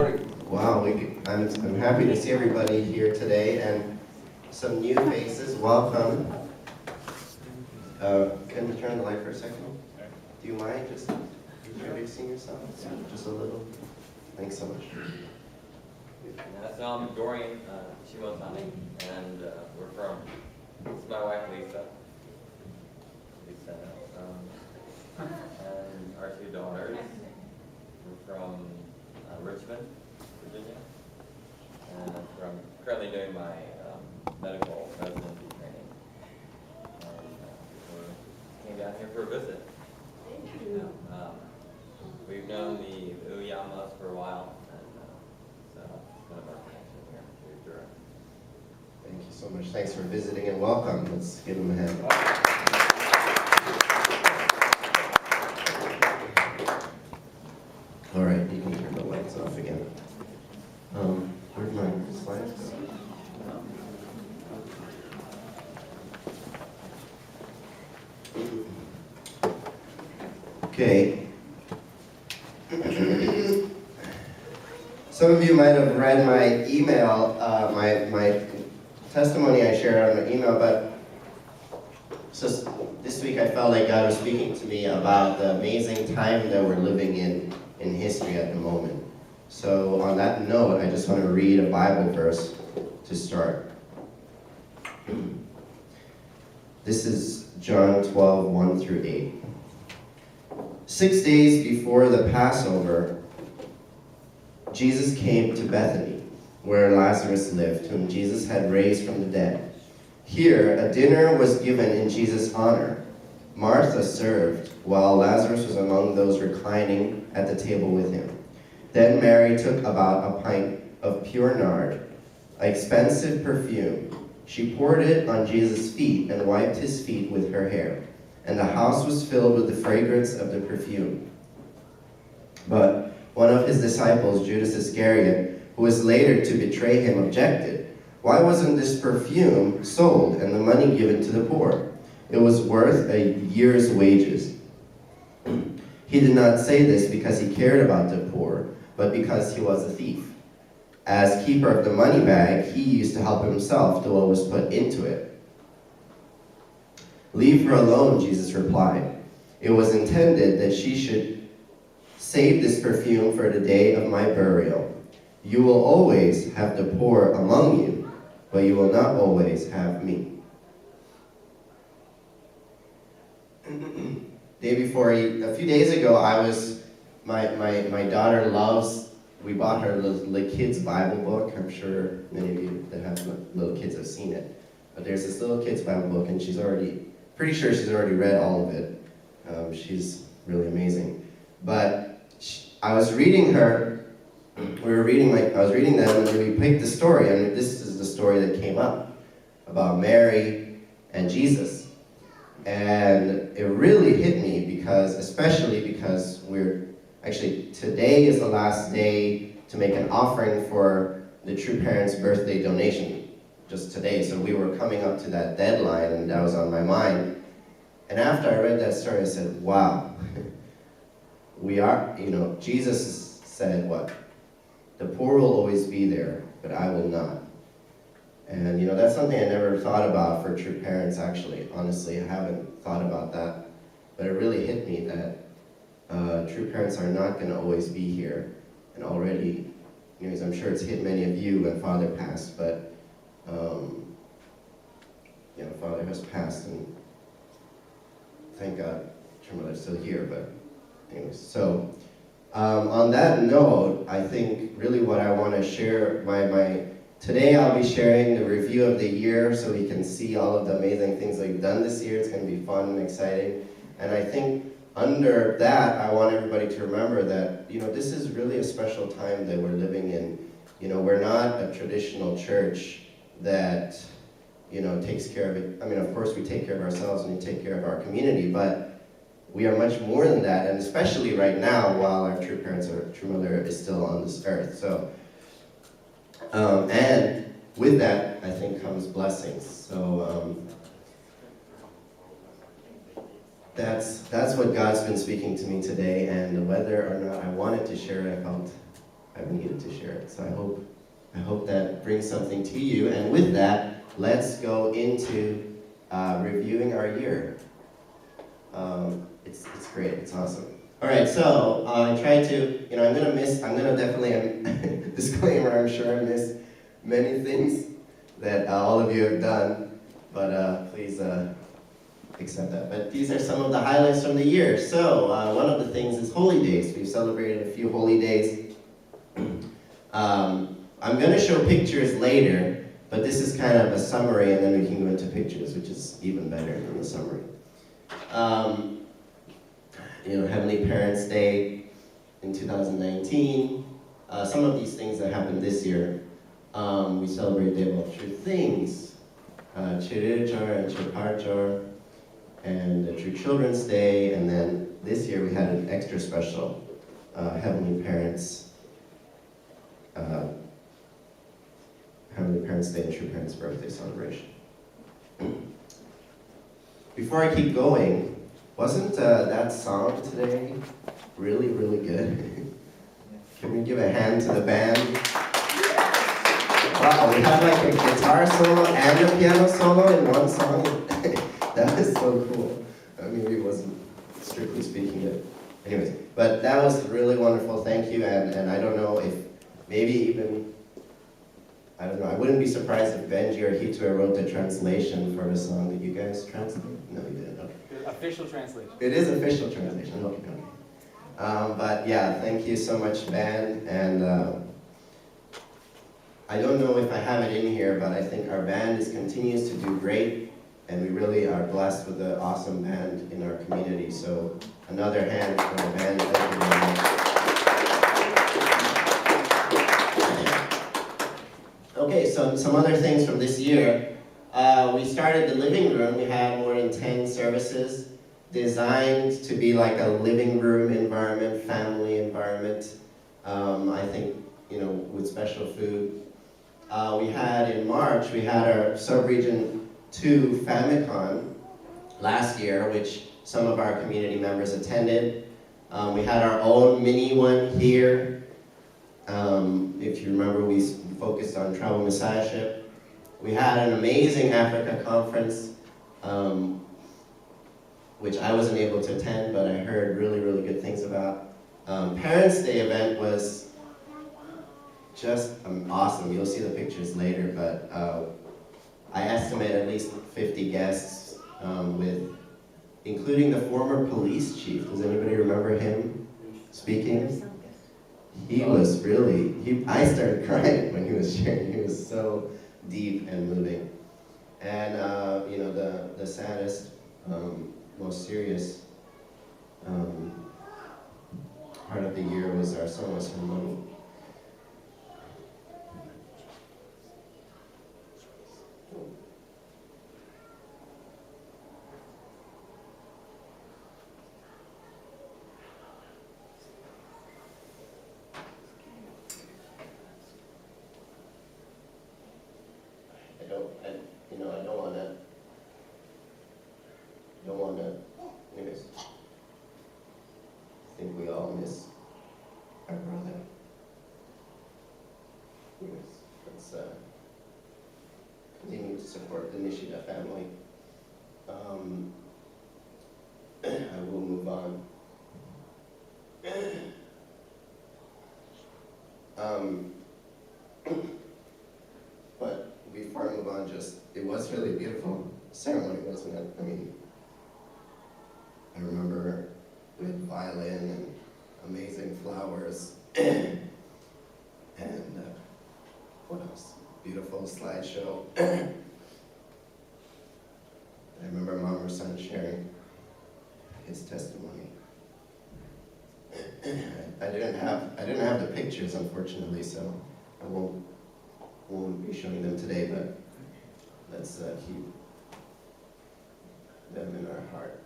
Wow, I'm happy to see everybody here today and some new faces. Welcome. Can we turn the light for a second? Do you mind just introducing yourself? Just a little. Thanks so much. Yeah, so I'm Dorian Shimotani, and we're from, this is my wife Lisa, and our two daughters. We're from Richmond, Virginia, and I'm currently doing my medical residency training. And we came down here for a visit. Thank you. We've known the Uyamas for a while, and so it's kind of our connection here to Durham. Thank you so much. Thanks for visiting and welcome. Let's give them a hand. All right, you can turn the lights off again. Where'd my slides go? Okay. Some of you might have read my email, my testimony I shared on my email, but so this week I felt like God was speaking to me about the amazing time that we're living in history at the moment. So on that note, I just want to read a Bible verse to start. This is John 12, 1 through 8. 6 days before the Passover, Jesus came to Bethany, where Lazarus lived, whom Jesus had raised from the dead. Here, a dinner was given in Jesus' honor. Martha served, while Lazarus was among those reclining at the table with him. Then Mary took about a pint of pure nard, an expensive perfume. She poured it on Jesus' feet and wiped his feet with her hair. And the house was filled with the fragrance of the perfume. But one of his disciples, Judas Iscariot, who was later to betray him, objected. Why wasn't this perfume sold and the money given to the poor? It was worth a year's wages. He did not say this because he cared about the poor, but because he was a thief. As keeper of the money bag, he used to help himself to what was put into it. Leave her alone, Jesus replied. It was intended that she should save this perfume for the day of my burial. You will always have the poor among you, but you will not always have me. A few days ago, my daughter we bought her the kids' Bible book. I'm sure many of you that have little kids have seen it. But there's this little kids' Bible book, and pretty sure she's already read all of it. She's really amazing. But I was reading her, I was reading them, and we picked the story, and this is the story that came up about Mary and Jesus. And it really hit me especially because today is the last day to make an offering for the True Parents birthday donation, just today. So we were coming up to that deadline, and that was on my mind. And after I read that story, I said, wow, Jesus said what? The poor will always be there, but I will not. And that's something I never thought about for True Parents, actually. Honestly, I haven't thought about that. But it really hit me that True Parents are not going to always be here. And already, I'm sure it's hit many of you when Father passed, but Father has passed, and thank God True Mother's still here. But anyways, so on that note, I think really what I want to share, today I'll be sharing the review of the year so we can see all of the amazing things that we've done this year. It's going to be fun and exciting. And I think under that, I want everybody to remember that, this is really a special time that we're living in. We're not a traditional church that, takes care of it. I mean, of course we take care of ourselves and we take care of our community, but we are much more than that, and especially right now while our True Parents or True Mother is still on this earth. So, and with that, I think comes blessings. So that's what God's been speaking to me today, and whether or not I wanted to share it, I have needed to share it. So I hope that brings something to you. And with that, let's go into reviewing our year. It's great. It's awesome. All right. So I tried to, I'm gonna definitely disclaimer. I'm sure I miss many things that all of you have done, but please accept that. But these are some of the highlights from the year. So one of the things is Holy Days. We've celebrated a few Holy Days. I'm going to show pictures later, but this is kind of a summary, and then we can go into pictures, which is even better than the summary. Heavenly Parents' Day in 2019. Some of these things that happened this year. We celebrate Day of True Things, Chirirjar and Chiparjar, and the True Children's Day, and then this year we had an extra special Heavenly Parents Day and True Parents' Birthday celebration. Before I keep going, wasn't that song today really, really good? Can we give a hand to the band? Wow, we had like a guitar solo and a piano solo in one song. That is so cool. I mean, it wasn't strictly speaking it. Anyways, but that was really wonderful. Thank you. And I don't know if maybe even, I don't know, I wouldn't be surprised if Benji or Hitua wrote the translation for the song. Did you guys translate? No, you didn't. Okay. Official translation. It is official translation. Okay. But yeah, thank you so much, band. And I don't know if I have it in here, but I think our band continues to do great, and we really are blessed with an awesome band in our community. So another hand for the band. Thank you very much. Okay, so some other things from this year. We started the living room. We had more than 10 services designed to be like a living room environment, family environment. I think, with special food. We had in March, we had our Sub-Region 2 Famicon last year, which some of our community members attended. We had our own mini one here. If you remember, we focused on tribal messiahship. We had an amazing Africa conference, which I wasn't able to attend, but I heard really, really good things about. Parents' Day event was just awesome. You'll see the pictures later, but I estimate at least 50 guests, including the former police chief. Does anybody remember him speaking? He was really, I started crying when he was sharing. He was so deep and moving. And the saddest, most serious part of the year was our Soma ceremony. I don't want to, anyways, I think we all miss our brother. Anyways, let's continue to support the Nishida family. I will move on. But before I move on, it was really beautiful ceremony, wasn't it? I mean, I remember with violin and amazing flowers, and what else? Beautiful slideshow. I remember Mama Son sharing his testimony. I didn't have the pictures, unfortunately, so I won't be showing them today, but let's keep them in our heart.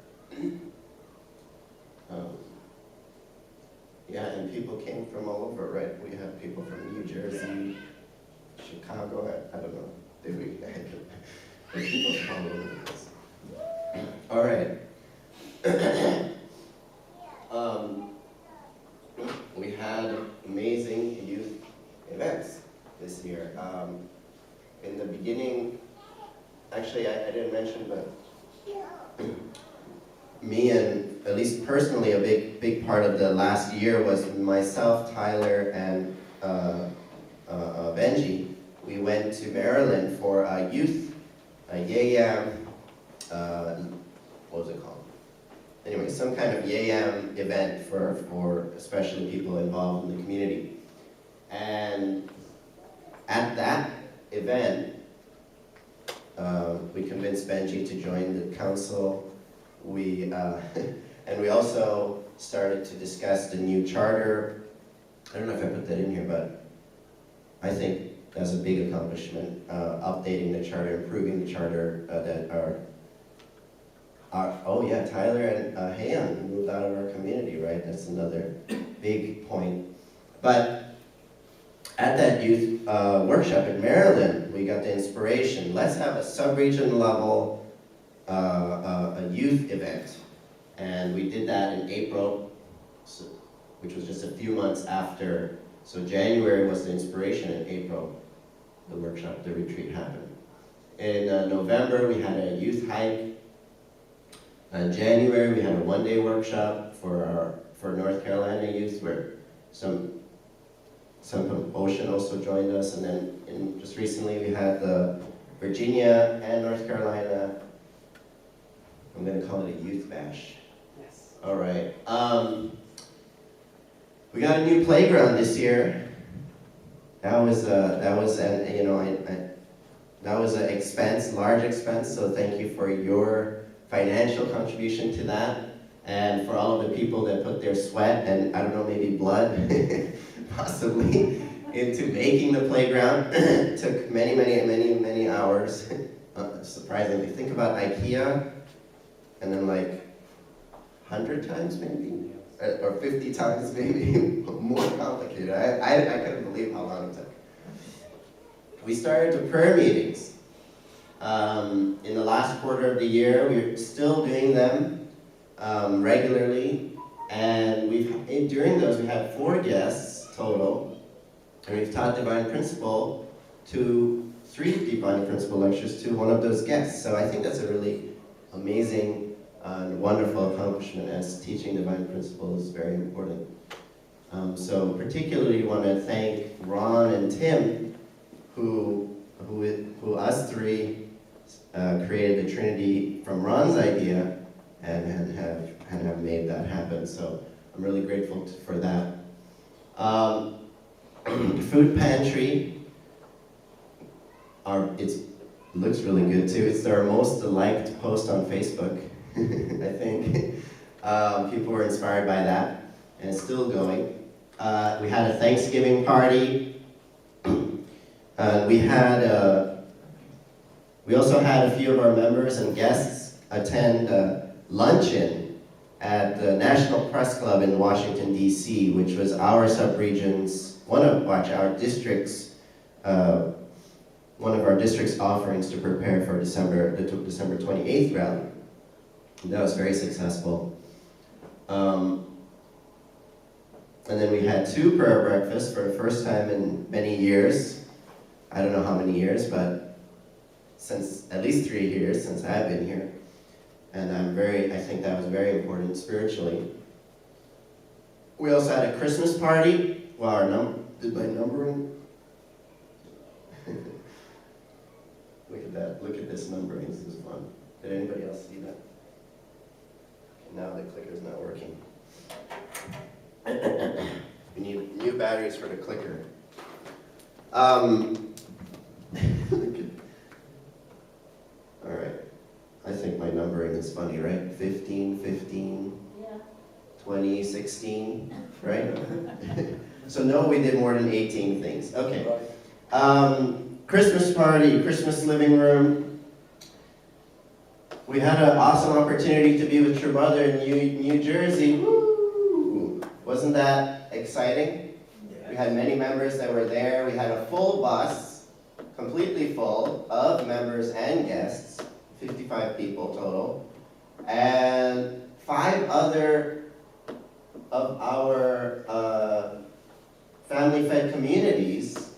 Yeah, and people came from all over, right? We had people from New Jersey, Chicago, I don't know. Did we? But people from all over the place. All right. We had amazing youth year. In the beginning, actually I didn't mention, but me and, at least personally, a big part of the last year was myself, Tyler, and Benji. We went to Maryland for a youth, a YAYAM, what was it called? Anyway, some kind of YAYAM event for especially people involved in the community. And at that event, we convinced Benji to join the council. We and we also started to discuss the new charter. I don't know if I put that in here, but I think that's a big accomplishment. Updating the charter, improving the charter that oh yeah, Tyler and Heian moved out of our community, right? That's another big point. But at that youth workshop in Maryland, we got the inspiration. Let's have a sub-region level a youth event. And we did that in April, which was just a few months after. So January was the inspiration, in April, the workshop, the retreat happened. In November, we had a youth hike. In January, we had a one-day workshop for North Carolina youth, where some from Ocean also joined us. And then just recently, we had the Virginia and North Carolina, I'm going to call it a youth bash. Yes. All right. We got a new playground this year. That was an, you know, that was an expense, large expense. So thank you for your financial contribution to that, and for all of the people that put their sweat and, I don't know, maybe blood, possibly, into making the playground. It took many hours. Surprisingly, think about IKEA, and then like 100 times maybe, or 50 times maybe, more complicated. I couldn't believe how long it took. We started the prayer meetings. In the last quarter of the year, we're still doing them regularly, and during those we had 4 guests total, and we've taught Divine Principle to 3 Divine Principle lectures to one of those guests. So I think that's a really amazing and wonderful accomplishment, as teaching Divine Principle is very important. So particularly want to thank Ron and Tim, who us 3 created the Trinity from Ron's idea and have made that happen. So I'm really grateful for that. Food pantry. It looks really good too. It's our most liked post on Facebook, I think. People were inspired by that, and it's still going. We had a Thanksgiving party. We also had a few of our members and guests attend luncheon at the National Press Club in Washington, D.C., which was our sub-region's, one of our district's offerings to prepare for the December 28th rally. That was very successful. And then we had 2 prayer breakfasts for the first time in many years. I don't know how many years, but since at least 3 years since I've been here. And I think that was very important spiritually. We also had a Christmas party. Wow, did my numbering? Look at that, look at this numbering, this is fun. Did anybody else see that? Okay, now the clicker's not working. We need new batteries for the clicker. All right, I think my numbering is funny, right? 15, 15, yeah. 20, 16, right? So no, we did more than 18 things. Okay. Christmas party, Christmas living room. We had an awesome opportunity to be with your mother in New Jersey. Woo! Wasn't that exciting? Yeah. We had many members that were there. We had a full bus, completely full, of members and guests, 55 people total, and 5 other of our family-fed communities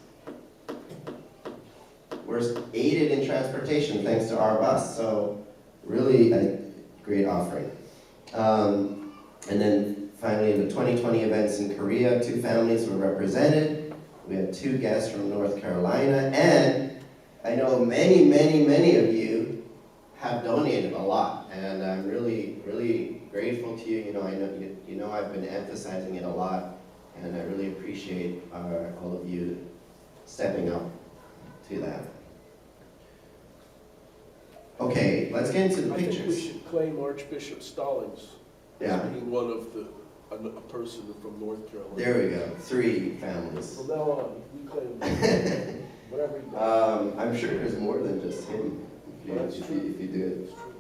transportation thanks to our bus. So really a great offering. And then finally, in the 2020 events in Korea, 2 families were represented. We had 2 guests from North Carolina, and I know many, many, many of you have donated a lot, and I'm really, really grateful to you. You know, I know you know I've been emphasizing it a lot, and I really appreciate all of you stepping up to that. Okay, let's get into the I think we pictures. should claim Archbishop Stallings Yeah, as being one of a person from North Carolina. there we go. 3 families. From now on, we claim whatever he does. I'm sure there's more than just him. That's true. If you do it. It's true.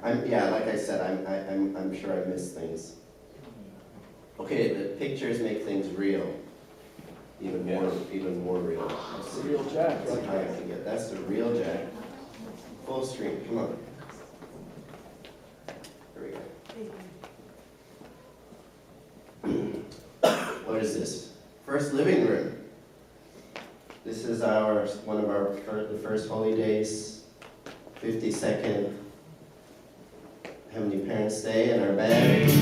Like I said, I'm sure I missed things. Okay, the pictures make things real. Even more real. That's the real Jack, Let's see how I right? can get, that's the real Jack. Full screen, come on. There we go. What is this? First living room. This is one of the first holy days, 52nd Heavenly Parents Day, and our band.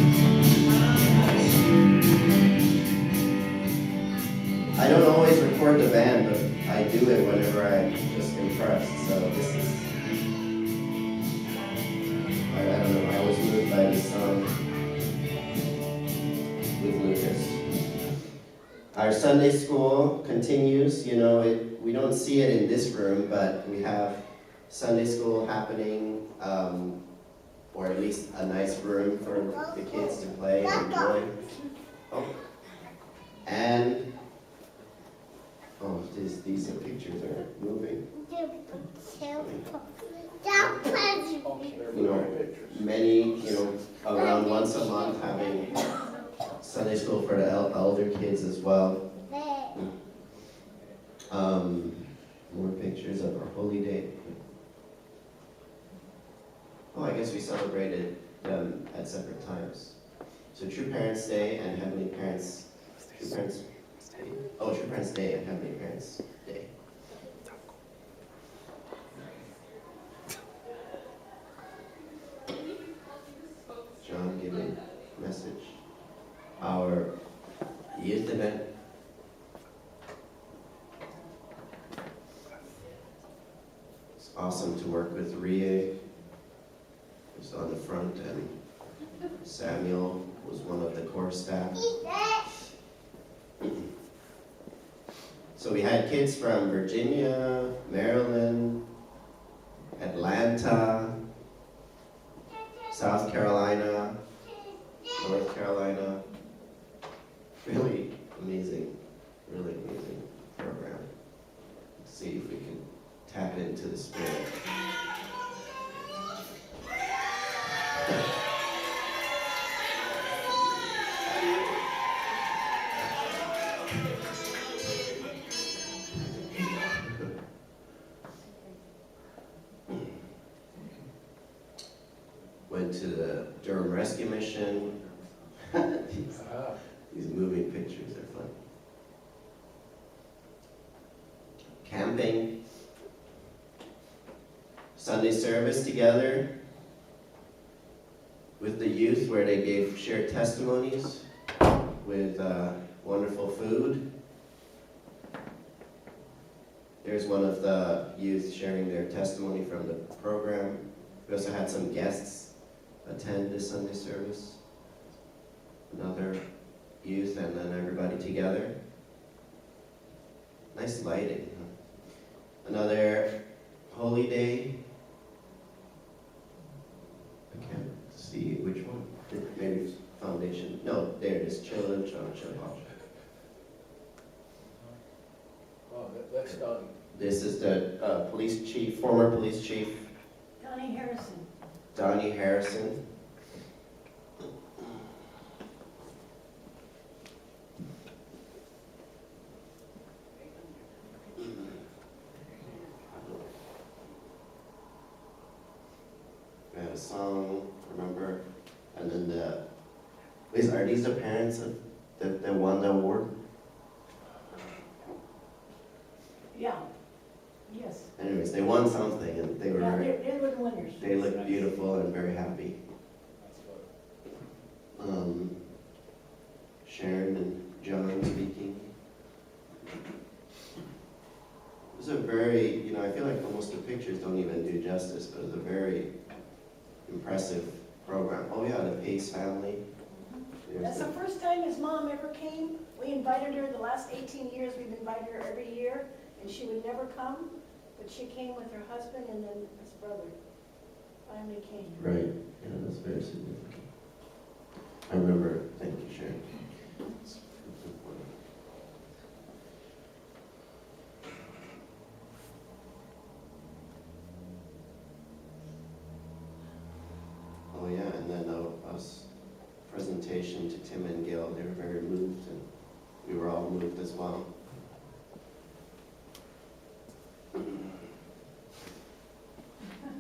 I don't always record the band, but I do it whenever I'm just impressed. So this is, I don't know, I was moved by this song with Lucas. Our Sunday school continues. You know, we don't see it in this room, but we have Sunday school happening, or at least a nice room for the kids to play and enjoy. Oh. And these pictures are moving. You know, many, around once a month having Sunday school for the elder kids as well. More pictures of our holy day. Oh, I guess we celebrated them at separate times. So True Parents Day and Heavenly Parents, True Parents Day and Heavenly Parents Day. John giving message. Our youth event. It's awesome to work with Rie, who's on the front, and Samuel was one of the core staff. So we had kids from Virginia, Maryland, Atlanta, South Carolina, North Carolina. Really amazing program. Let's see if we can tap into the spirit. Went to the Durham Rescue Mission. These moving pictures are fun. Camping. Sunday service together with the youth where they gave shared testimonies with wonderful food. There's one of the youth sharing their testimony from the program. We also had some guests attend this Sunday service. Another youth and then everybody together. Nice lighting. Huh? Another holy day. I can't see which one. Maybe it's foundation. No, there it is. Children, chill. Oh, that's done. This is the police chief, former police chief, Donnie Harrison. We had a song, remember? And then are these the parents of that won the award? Yeah. Yes. Anyways, they won something and they were Yeah, very, they were the winners. they looked beautiful and very happy. Sharon and John speaking. It was a very, I feel like almost the pictures don't even do justice, but it was a very impressive program. Oh yeah, the Pace family. That's the first time his mom ever came. We invited her the last 18 years. We've invited her every year, and she would never come. But she came with her husband and then his brother. Finally came. Right, yeah, that's very significant. I remember, thank you, Sharon. It's important. Oh yeah, and then us presentation to Tim and Gail, they were very moved, and we were all moved as well.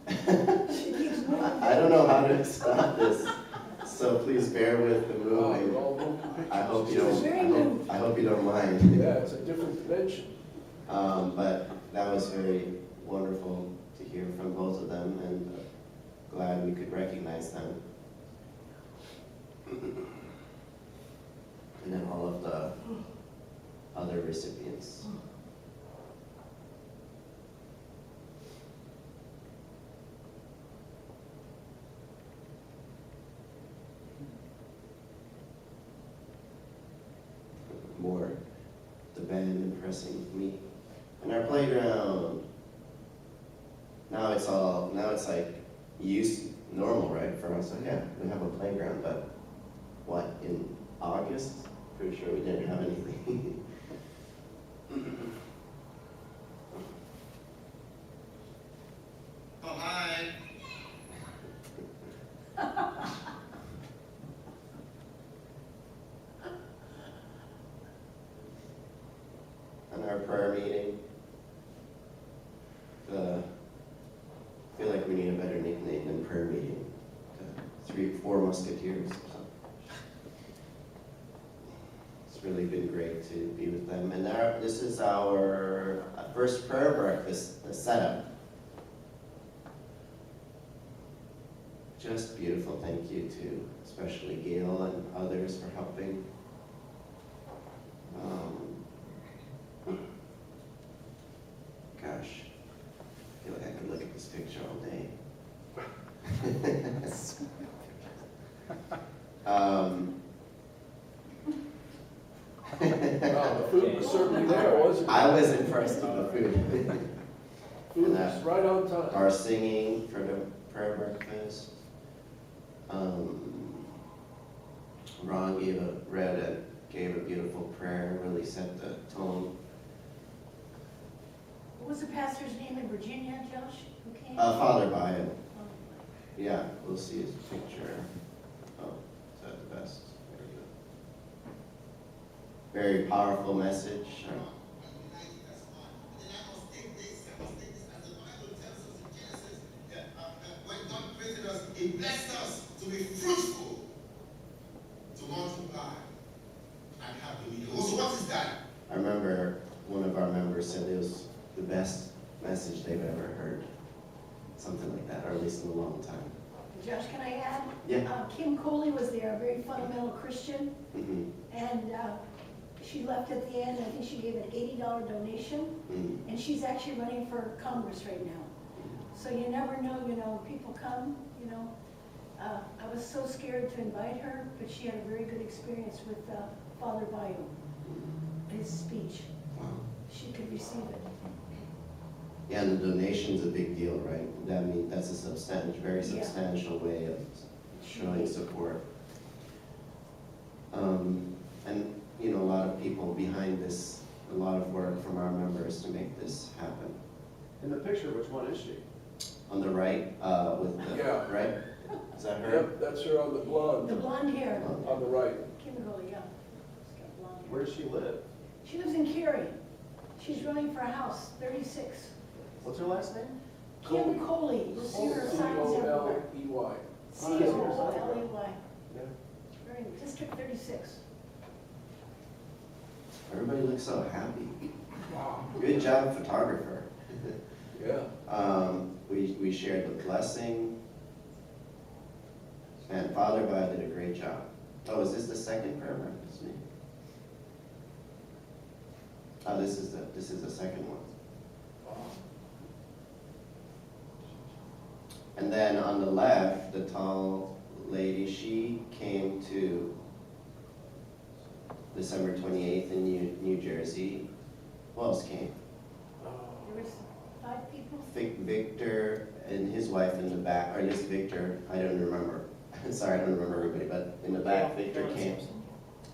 She keeps moving. I don't know how to stop this, so please bear with the moving. I hope you She's very moved. I hope you don't mind. Yeah, it's a different dimension. But that was very wonderful to hear from both of them, and glad we could recognize them. And then all of the other recipients. More the band impressing me. And our playground. Now it's like normal, right, for us. So yeah, we have a playground, but what, in August? Pretty sure we didn't have anything. Oh, hi. On our prayer meeting, I feel like we need a better nickname than prayer meeting. The 4 Musketeers. It's really been great to be with them. And this is our first prayer breakfast, the setup. Just beautiful. Thank you to especially Gail and others for helping. Gosh, I feel like I could look at this picture all day. Wow, the food was certainly there, wasn't it? I was impressed with the food. Food was right on time. Our singing for the prayer breakfast. Ron gave a beautiful prayer, really set the tone. What was the pastor's name in Virginia, Josh, who came? Father Bio. Oh, Yeah, we'll see his picture. Oh, is that the best? There we go. Very powerful message. When God created us, He blessed us to be fruitful, to multiply, and have dominion. So what is that? I remember one of our members said it was the best message they've ever heard. Something like that, or at least in a long time. Josh, can I add? Yeah. Kim Coley was there, a very fundamental Christian, Mm-hmm. and she left at the end. I think she gave an $80 donation, Mm-hmm. and she's actually running for Congress right now. So you never know, people come, I was so scared to invite her, but she had a very good experience with Father Bio, his speech. Wow. She could receive it. Yeah, and the donation's a big deal, right? That's a very substantial way of showing support. And a lot of people behind this, a lot of work from our members to make this happen. In the picture, which one is she? On the right, with the, Yeah. right? Is that her? Yep, that's her on the The blonde, blonde hair, on the right. Kim Coley, yeah. She's got blonde hair. Where does she live? She lives in Cary. She's running for a house, 36. What's her last name? Kim Coley, you'll see her signs everywhere. C-O-L-E-Y. C-O-L-E-Y. Yeah. Very, District 36. Everybody looks so happy. Wow. Good job, photographer. Yeah. We shared the blessing. And Father Bio did a great job. Oh, is this the second prayer breakfast meeting? Oh, this is the second one. And then on the left, the tall lady, she came to December 28th in New Jersey. Who else came? There was 5 people. Victor and his wife in the back, or at least Victor, I don't remember. Sorry, I don't remember everybody, but in the back, Victor came.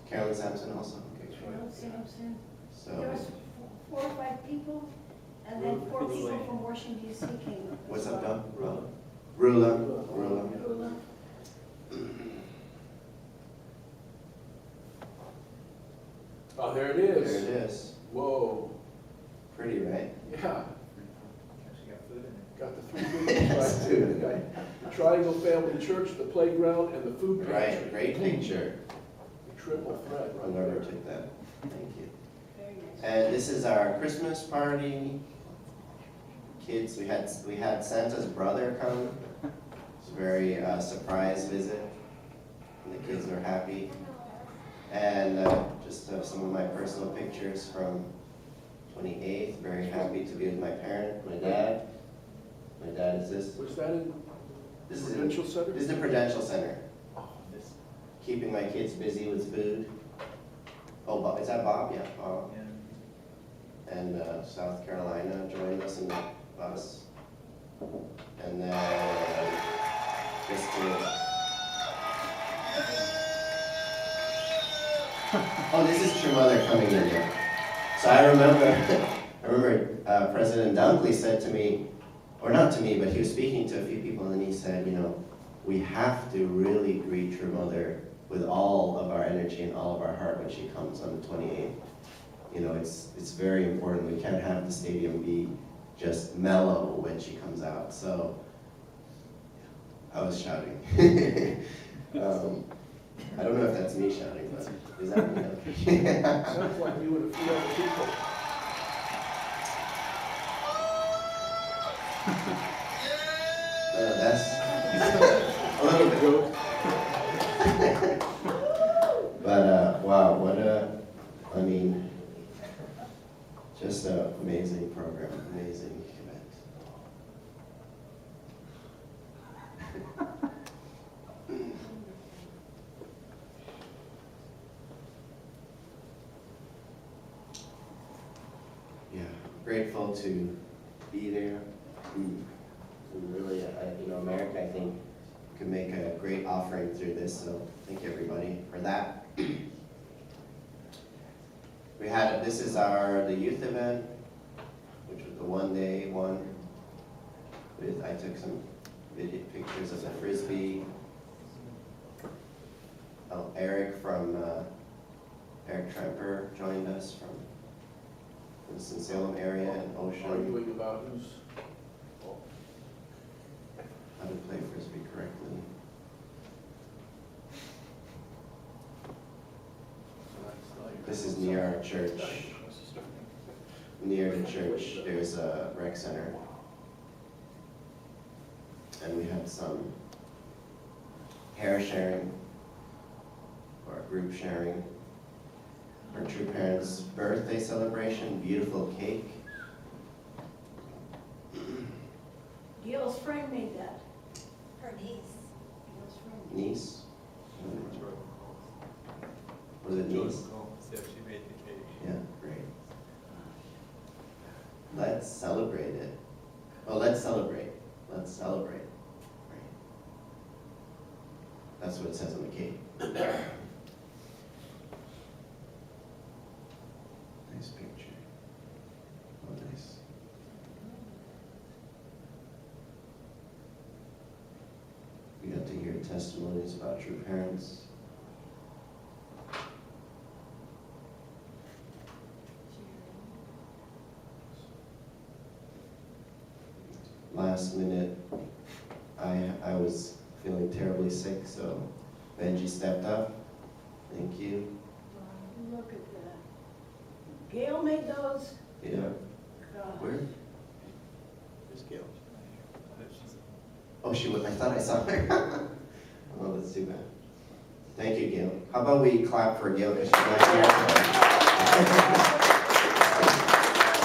Carolyn Sampson also? Okay, Carol Sampson. There so, was 4 or 5 people, and then 4 people from Washington DC came. what's up, Don? Rula. Rula. Rula. Oh, there it There is. it is. Whoa. Pretty, right? Yeah. Actually got food in it. Got the 3 things right there. The Triangle Family Church, the playground, and the food pantry. Right, great picture. The triple threat right Whoever there. took that. Thank you. Very nice. And this is our Christmas party. Kids, we had Santa's brother come. It's a very surprise visit. And the kids were happy. And just some of my personal pictures from 28th. Very happy to be with my parent, my dad. My dad is this. Was that in This is Prudential Center? This is the Prudential Center. Oh, this. Keeping my kids busy with food. Oh, Bob, is that Bob? Yeah, Bob. And South Carolina joined us in the bus. And then Kristen. Oh, this is True Mother coming in here. So I remember President Dunkley said to me, or not to me, but he was speaking to a few people, and he said, you know, we have to really greet True Mother with all of our energy and all of our heart when she comes on the 28th. You know, it's very important. We can't have the stadium be just mellow when she comes out. So I was shouting. I don't know if that's me shouting, but is that me? Sounds like you and a few other people. That's a little bit. But wow, I mean, just an amazing program, amazing event. Yeah, grateful to be there. And really, America, I think, could make a great offering through this, so thank you everybody for that. This is the youth event, which was the one-day one. I took some pictures of the Frisbee. Oh, Eric Tremper joined us from the Winston-Salem area and Ocean. Arguing about who's. How to play Frisbee correctly. This is near our church. Near the church, there's a rec center. And we had some hair sharing, or group sharing. Our True Parents' birthday celebration, beautiful cake. Gail's friend made that. Her niece. Gail's friend. Niece? Was it niece? Yeah, she made the cake. Yeah, great. Let's celebrate it. Oh, let's celebrate. Let's celebrate. Right. That's what it says on the cake. Nice picture. Oh, nice. We got to hear testimonies about True Parents. Last minute, I was feeling terribly sick, so Benji stepped up. Thank you. Look at that. Gail made those. Yeah. God. Where? I thought I saw her. Oh, that's too bad. Thank you, Gail. How about we clap for Gail because she's not here today.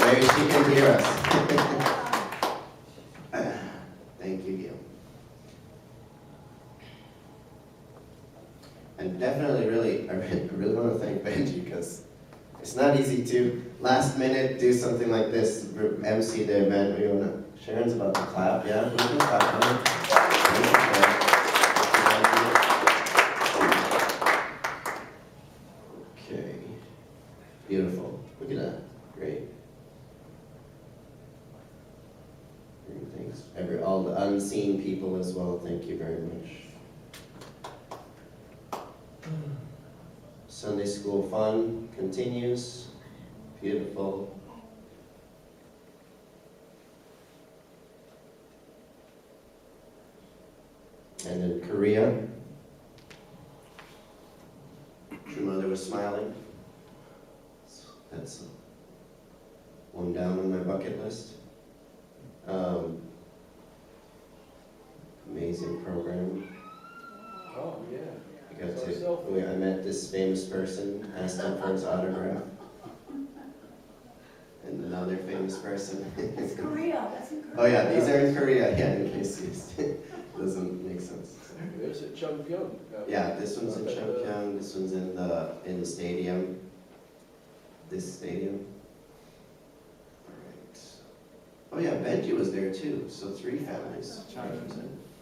Maybe she can hear us. Thank you, Gail. And definitely, I really want to thank Benji because it's not easy to last minute do something like this, MC the event. We wanna, Sharon's about to clap, yeah? We can clap. Okay, beautiful. Look at that, great. Thanks, all the unseen people as well. Thank you very much. Sunday school fun continues. Beautiful. And in Korea, your mother was smiling. That's one down on my bucket list. Amazing program. Oh, yeah. I met this famous person, asked him for his autograph. And another famous person. It's Korea, that's in Korea. Oh yeah, these are in Korea, yeah, in case it doesn't make sense. There's at Chungpyeong. Yeah, this one's in Chungpyeong, this one's in the stadium. This stadium. Alright. Oh yeah, Benji was there too, so 3 families.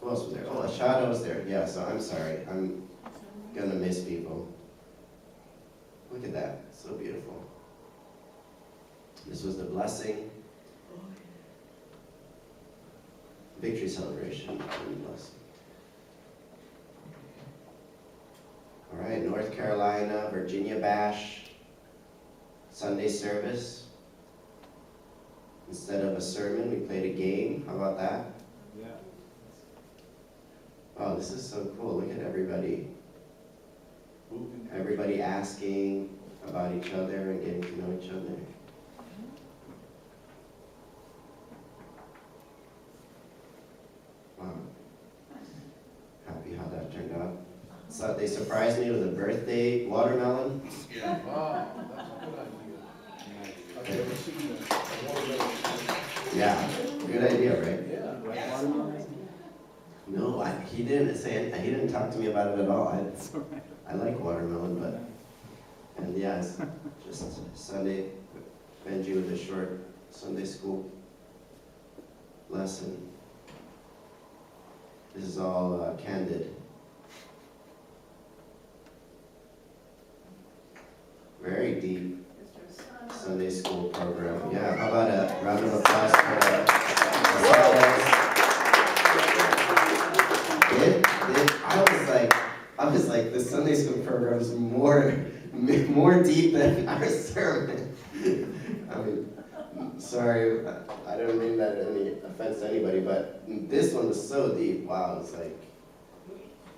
Who else was there? Oh, Ashada was there, yeah, so I'm sorry, I'm gonna miss people. Look at that, so beautiful. This was the blessing. Victory celebration and blessing. All right, North Carolina, Virginia Bash, Sunday service. Instead of a sermon, we played a game. How about that? Yeah. Oh, this is so cool. Look at everybody. Everybody asking about each other and getting to know each other. Wow. Happy how that turned out. So they surprised me with a birthday watermelon. Yeah. Wow, that's a good idea. I've never seen that. Yeah, good idea, right? Yeah. No, he didn't talk to me about it at all. I like watermelon, and yeah, it's just Sunday, Benji with a short Sunday school lesson. This is all candid. Very deep Sunday school program. Yeah, how about a round of applause for the I was like, the Sunday school program is more deep than our sermon. I mean, sorry, I don't mean that any offense to anybody, but this one was so deep. Wow, it's like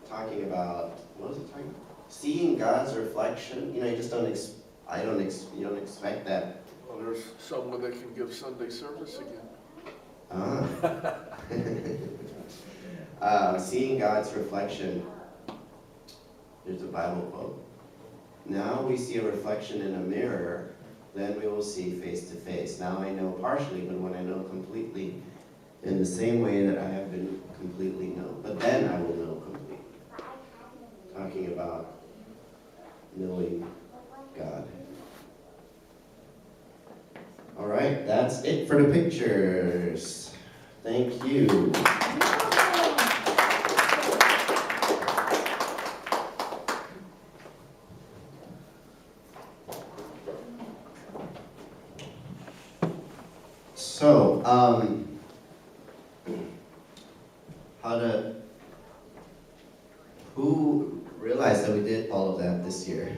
talking about, what was it talking about? Seeing God's reflection. You know, you just don't you don't expect that. Well, there's someone that can give Sunday service again. Seeing God's reflection. There's a Bible quote. Now we see a reflection in a mirror, then we will see face to face. Now I know partially, but when I know completely, in the same way that I have been completely known. But then I will know completely. Talking about knowing God. All right, that's it for the pictures. Thank you. So, who realized that we did all of that this year?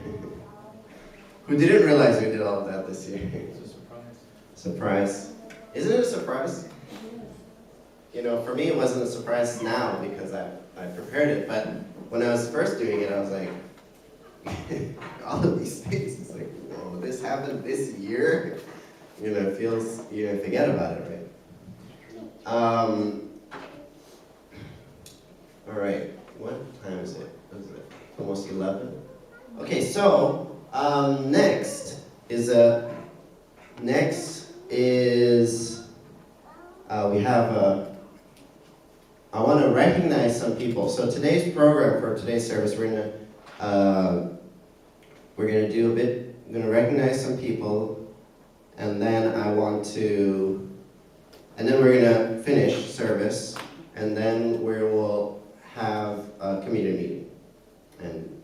Who didn't realize we did all of that this year? It's a surprise. Surprise. Isn't it a surprise? You know, for me it wasn't a surprise now because I prepared it, but when I was first doing it, I was like, all of these things, it's like, whoa, this happened this year? You know, it feels, you forget about it, right? All right, what time is it? What is it? Almost 11? Okay, so next is we have I want to recognize some people. So today's program for today's service, we're gonna do a bit. I'm gonna recognize some people, and then we're gonna finish service, and then we will have a community meeting and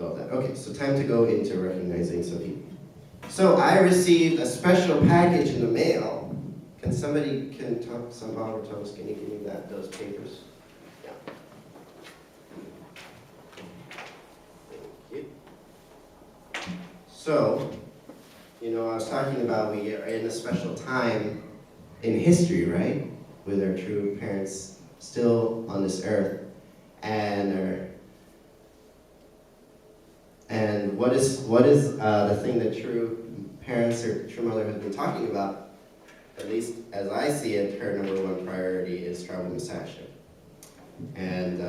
all that. Okay, so time to go into recognizing some people. So I received a special package in the mail. Can somebody, somehow or Thomas, can you give me those papers? Yeah. Thank you. So, I was talking about we are in a special time in history, right? With our true parents still on this earth. And what is the thing that true parents or true mother has been talking about? At least as I see it, her number one priority is travel messiahship. And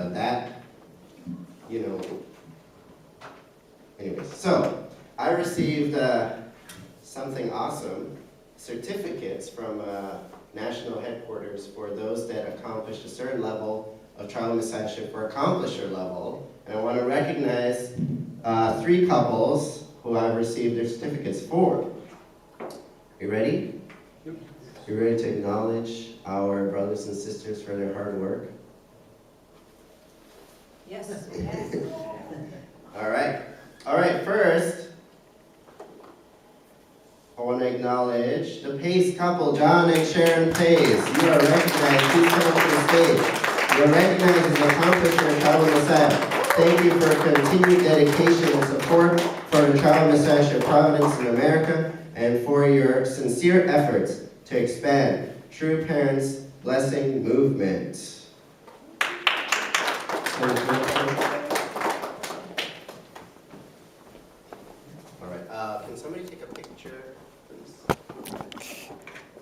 anyways, so I received something awesome, certificates from national headquarters for those that accomplished a certain level of travel messiahship for accomplisher level. And I want to recognize 3 couples who I've received their certificates for. You ready? You ready to acknowledge our brothers and sisters for their hard work? Yes. All right, first, I want to acknowledge the Pace couple, John and Sharon Pace. You are recognized. Please come up to the stage. You are recognized as an accomplisher in Travel Messiah. Thank you for continued dedication and support for the Travel Messiahship Providence in America and for your sincere efforts to expand True Parents Blessing Movement.